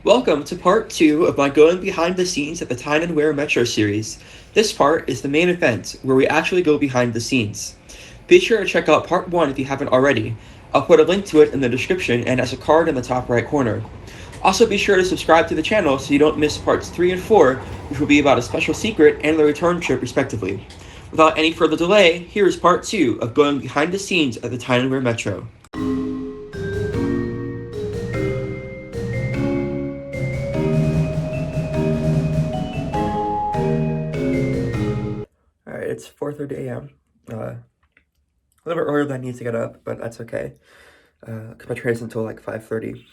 Welcome to part 2 of my going behind the scenes at the Tyne and Wear Metro series. This part is the main event, where we actually go behind the scenes. Be sure to check out part 1 if you haven't already. I'll put a link to it in the description and as a card in the top right corner. Also be sure to subscribe to the channel so you don't miss parts 3 and 4, which will be about a special secret and the return trip respectively. Without any further delay, here is part 2 of going behind the scenes at the Tyne and Wear Metro. It's 4:30 a.m. A little bit earlier than I need to get up, but that's okay. Cause my train is until like 5:30.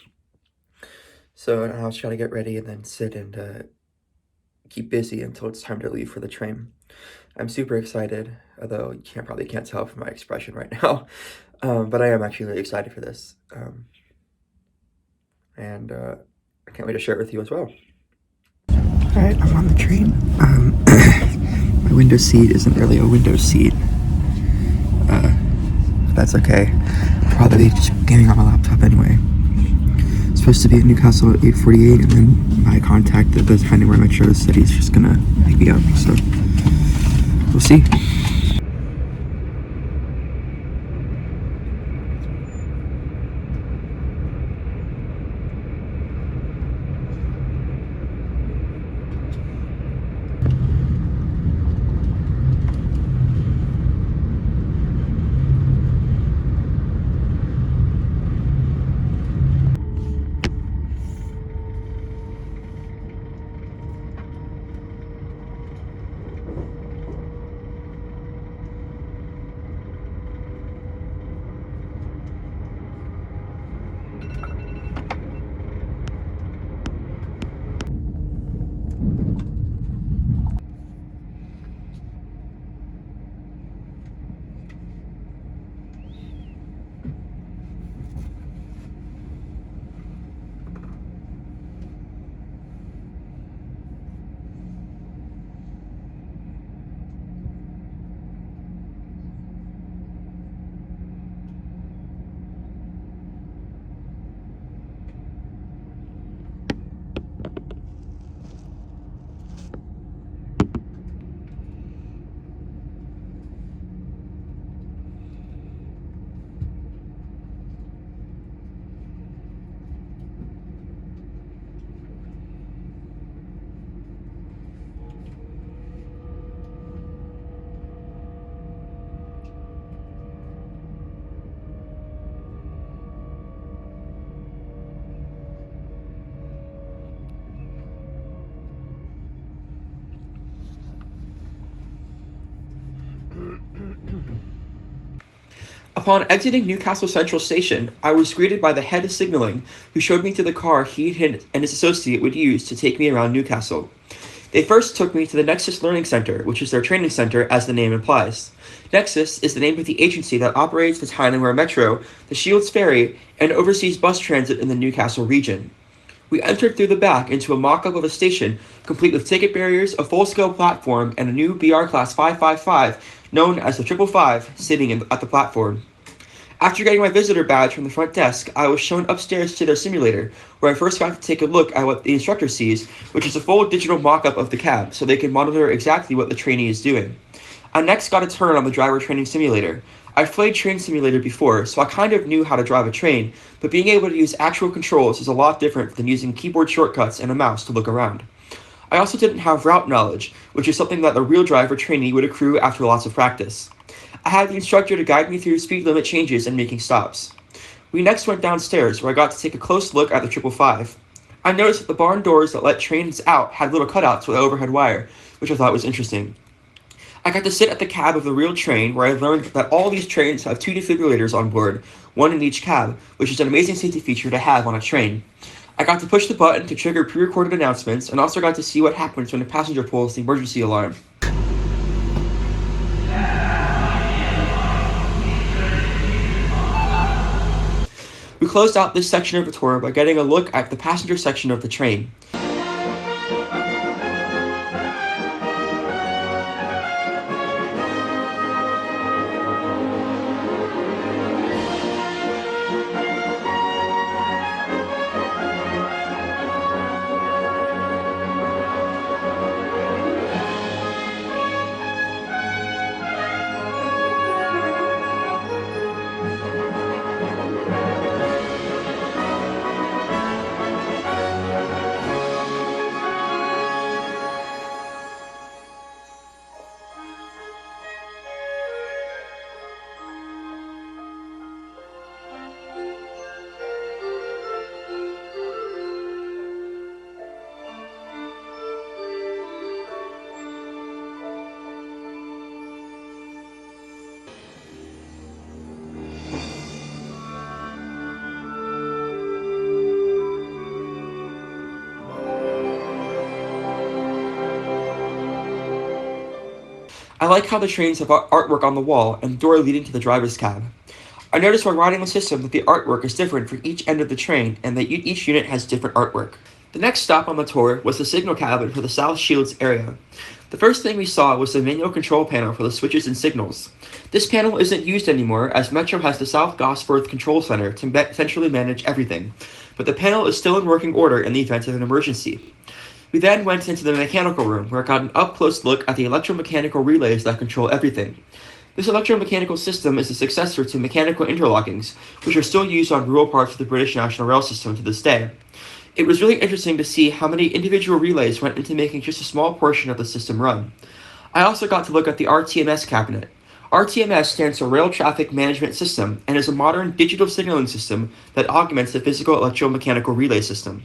So now I just gotta get ready and then sit and keep busy until it's time to leave for the train. I'm super excited, although you probably can't tell from my expression right now. But I am actually really excited for this. And I can't wait to share it with you as well. Alright, I'm on the train. My window seat isn't really a window seat. That's okay. Probably just gaming on my laptop anyway. It's supposed to be in Newcastle at 8:48, and then my contact at the Tyne and Wear Metro said he's just gonna pick me up, so we'll see. Upon exiting Newcastle Central Station, I was greeted by the head of signaling, who showed me to the car he and his associate would use to take me around Newcastle. They first took me to the Nexus Learning Center, which is their training center as the name implies. Nexus is the name of the agency that operates the Tyne and Wear Metro, the Shields Ferry, and oversees bus transit in the Newcastle region. We entered through the back into a mock-up of a station, complete with ticket barriers, a full-scale platform, and a new BR Class 555, known as the 555, sitting at the platform. After getting my visitor badge from the front desk, I was shown upstairs to their simulator, where I first got to take a look at what the instructor sees, which is a full digital mock-up of the cab, so they can monitor exactly what the trainee is doing. I next got a turn on the driver training simulator. I've played train simulator before, so I kind of knew how to drive a train, but being able to use actual controls is a lot different than using keyboard shortcuts and a mouse to look around. I also didn't have route knowledge, which is something that a real driver trainee would accrue after lots of practice. I had the instructor to guide me through speed limit changes and making stops. We next went downstairs, where I got to take a close look at the 555. I noticed that the barn doors that let trains out had little cutouts with overhead wire, which I thought was interesting. I got to sit at the cab of the real train, where I learned that all these trains have 2 defibrillators on board, one in each cab, which is an amazing safety feature to have on a train. I got to push the button to trigger pre-recorded announcements, and also got to see what happens when a passenger pulls the emergency alarm. We closed out this section of the tour by getting a look at the passenger section of the train. I like how the trains have artwork on the wall and the door leading to the driver's cab. I noticed while riding the system that the artwork is different for each end of the train and that each unit has different artwork. The next stop on the tour was the signal cabin for the South Shields area. The first thing we saw was the manual control panel for the switches and signals. This panel isn't used anymore as Metro has the South Gosforth Control Center to centrally manage everything, but the panel is still in working order in the event of an emergency. We then went into the mechanical room where I got an up-close look at the electromechanical relays that control everything. This electromechanical system is the successor to mechanical interlockings, which are still used on rural parts of the British National Rail system to this day. It was really interesting to see how many individual relays went into making just a small portion of the system run. I also got to look at the RTMS cabinet. RTMS stands for Rail Traffic Management System and is a modern digital signaling system that augments the physical electromechanical relay system.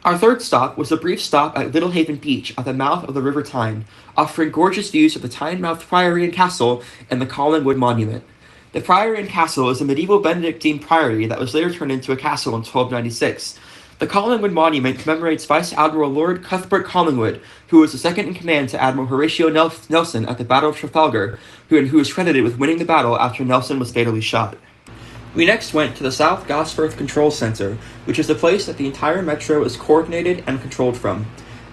Our third stop was a brief stop at Littlehaven Beach at the mouth of the River Tyne, offering gorgeous views of the Tynemouth Priory and Castle and the Collingwood Monument. The Priory and Castle is a medieval Benedictine priory that was later turned into a castle in 1296. The Collingwood Monument commemorates Vice Admiral Lord Cuthbert Collingwood, who was the second in command to Admiral Horatio Nelson at the Battle of Trafalgar, who was credited with winning the battle after Nelson was fatally shot. We next went to the South Gosforth Control Center, which is the place that the entire metro is coordinated and controlled from.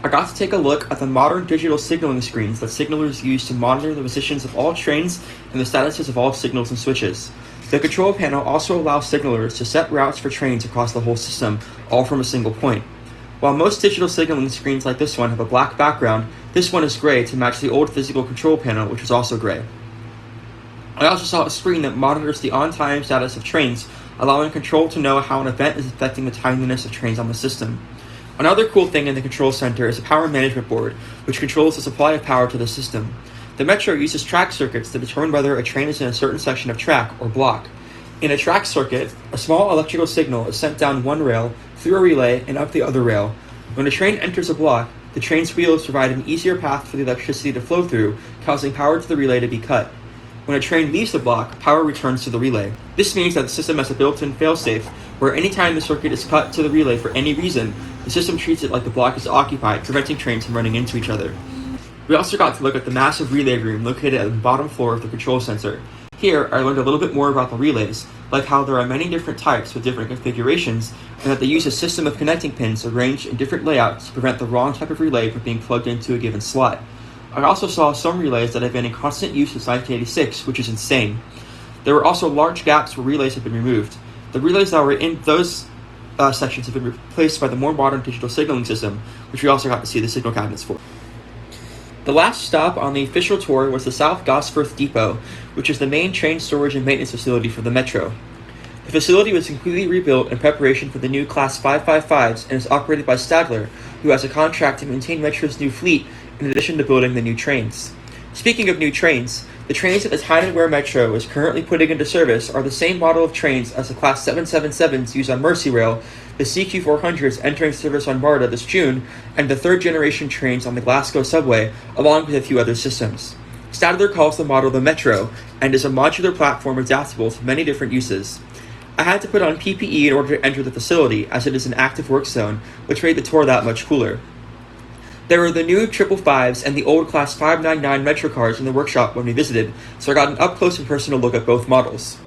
I got to take a look at the modern digital signaling screens that signalers use to monitor the positions of all trains and the statuses of all signals and switches. The control panel also allows signalers to set routes for trains across the whole system, all from a single point. While most digital signaling screens like this one have a black background, this one is gray to match the old physical control panel, which is also gray. I also saw a screen that monitors the on-time status of trains, allowing control to know how an event is affecting the timeliness of trains on the system. Another cool thing in the control center is a power management board, which controls the supply of power to the system. The Metro uses track circuits to determine whether a train is in a certain section of track or block. In a track circuit, a small electrical signal is sent down one rail, through a relay, and up the other rail. When a train enters a block, the train's wheels provide an easier path for the electricity to flow through, causing power to the relay to be cut. When a train leaves the block, power returns to the relay. This means that the system has a built-in failsafe, where any time the circuit is cut to the relay for any reason, the system treats it like the block is occupied, preventing trains from running into each other. We also got to look at the massive relay room located at the bottom floor of the control center. Here, I learned a little bit more about the relays, like how there are many different types with different configurations, and that they use a system of connecting pins arranged in different layouts to prevent the wrong type of relay from being plugged into a given slot. I also saw some relays that have been in constant use since 1986, which is insane. There were also large gaps where relays have been removed. The relays that were in those sections have been replaced by the more modern digital signaling system, which we also got to see the signal cabinets for. The last stop on the official tour was the South Gosforth Depot, which is the main train storage and maintenance facility for the Metro. The facility was completely rebuilt in preparation for the new Class 555s and is operated by Stadler, who has a contract to maintain Metro's new fleet in addition to building the new trains. Speaking of new trains, the trains that the Tyne and Wear Metro is currently putting into service are the same model of trains as the Class 777s used on Merseyrail, the CQ400s entering service on MARTA this June, and the third-generation trains on the Glasgow subway, along with a few other systems. Stadler calls the model the Metro, and is a modular platform adaptable to many different uses. I had to put on PPE in order to enter the facility, as it is an active work zone, which made the tour that much cooler. There were the new 555s and the old Class 599 Metro cars in the workshop when we visited, so I got an up-close and personal look at both models.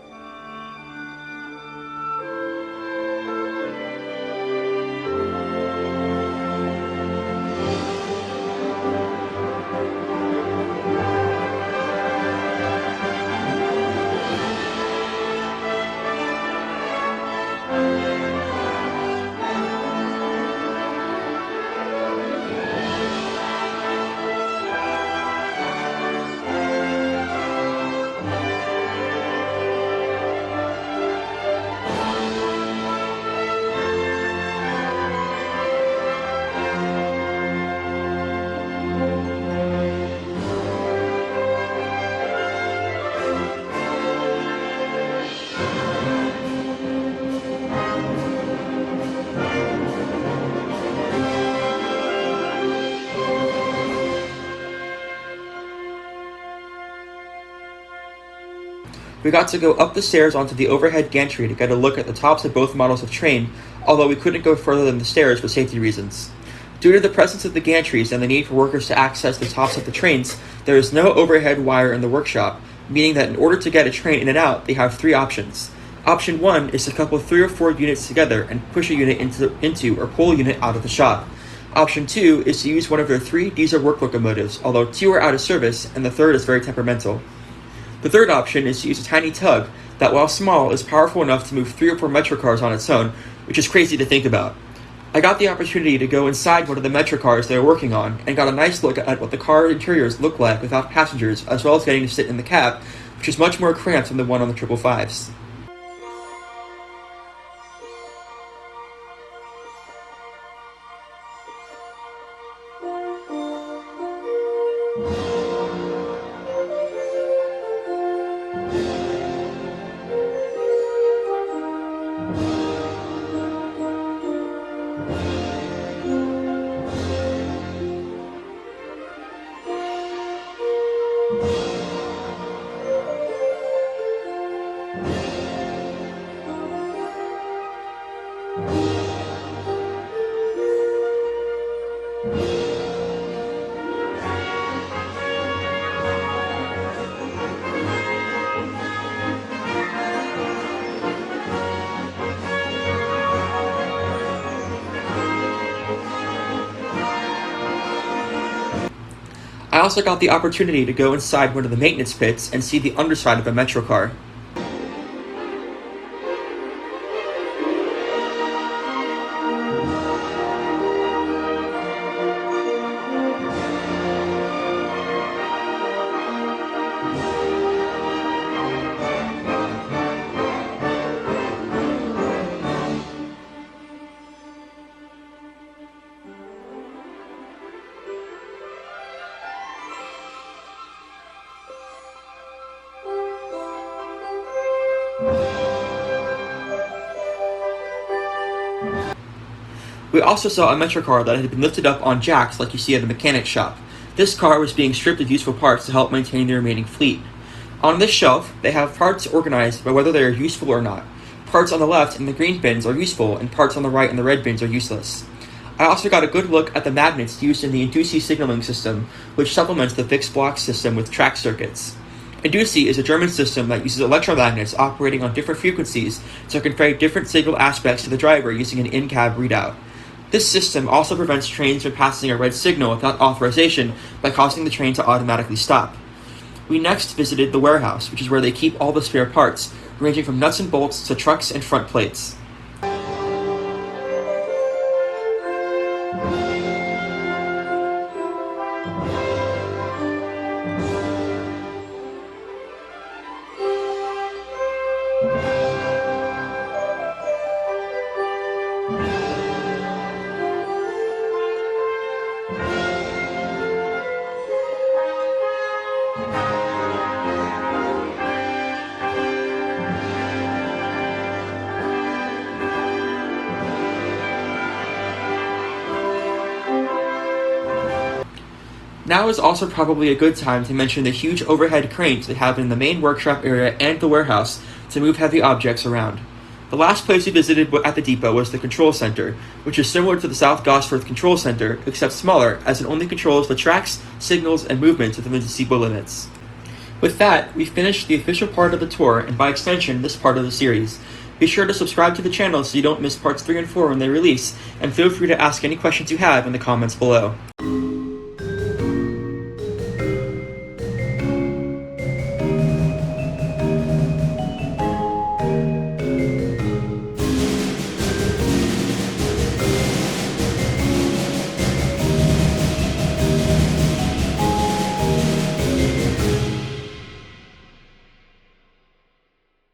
We got to go up the stairs onto the overhead gantry to get a look at the tops of both models of train, although we couldn't go further than the stairs for safety reasons. Due to the presence of the gantries and the need for workers to access the tops of the trains, there is no overhead wire in the workshop, meaning that in order to get a train in and out, they have three options. Option 1 is to couple 3 or 4 units together and push a unit into or pull a unit out of the shop. Option 2 is to use one of their 3 diesel work locomotives, although 2 are out of service and the third is very temperamental. The third option is to use a tiny tug that, while small, is powerful enough to move 3 or 4 metro cars on its own, which is crazy to think about. I got the opportunity to go inside one of the metro cars they were working on and got a nice look at what the car interiors look like without passengers, as well as getting to sit in the cab, which is much more cramped than the one on the 555s. I also got the opportunity to go inside one of the maintenance pits and see the underside of a metro car. We also saw a metro car that had been lifted up on jacks like you see at a mechanic shop. This car was being stripped of useful parts to help maintain the remaining fleet. On this shelf, they have parts organized by whether they are useful or not. Parts on the left in the green bins are useful, and parts on the right in the red bins are useless. I also got a good look at the magnets used in the Inducy signaling system, which supplements the fixed block system with track circuits. Inducy is a German system that uses electromagnets operating on different frequencies to convey different signal aspects to the driver using an in-cab readout. This system also prevents trains from passing a red signal without authorization by causing the train to automatically stop. We next visited the warehouse, which is where they keep all the spare parts, ranging from nuts and bolts to trucks and front plates. Now is also probably a good time to mention the huge overhead cranes they have in the main workshop area and the warehouse to move heavy objects around. The last place we visited at the depot was the control center, which is similar to the South Gosforth Control Center, except smaller, as it only controls the tracks, signals, and movements within the depot limits. With that, we've finished the official part of the tour, and by extension, this part of the series. Be sure to subscribe to the channel so you don't miss parts 3 and 4 when they release, and feel free to ask any questions you have in the comments below.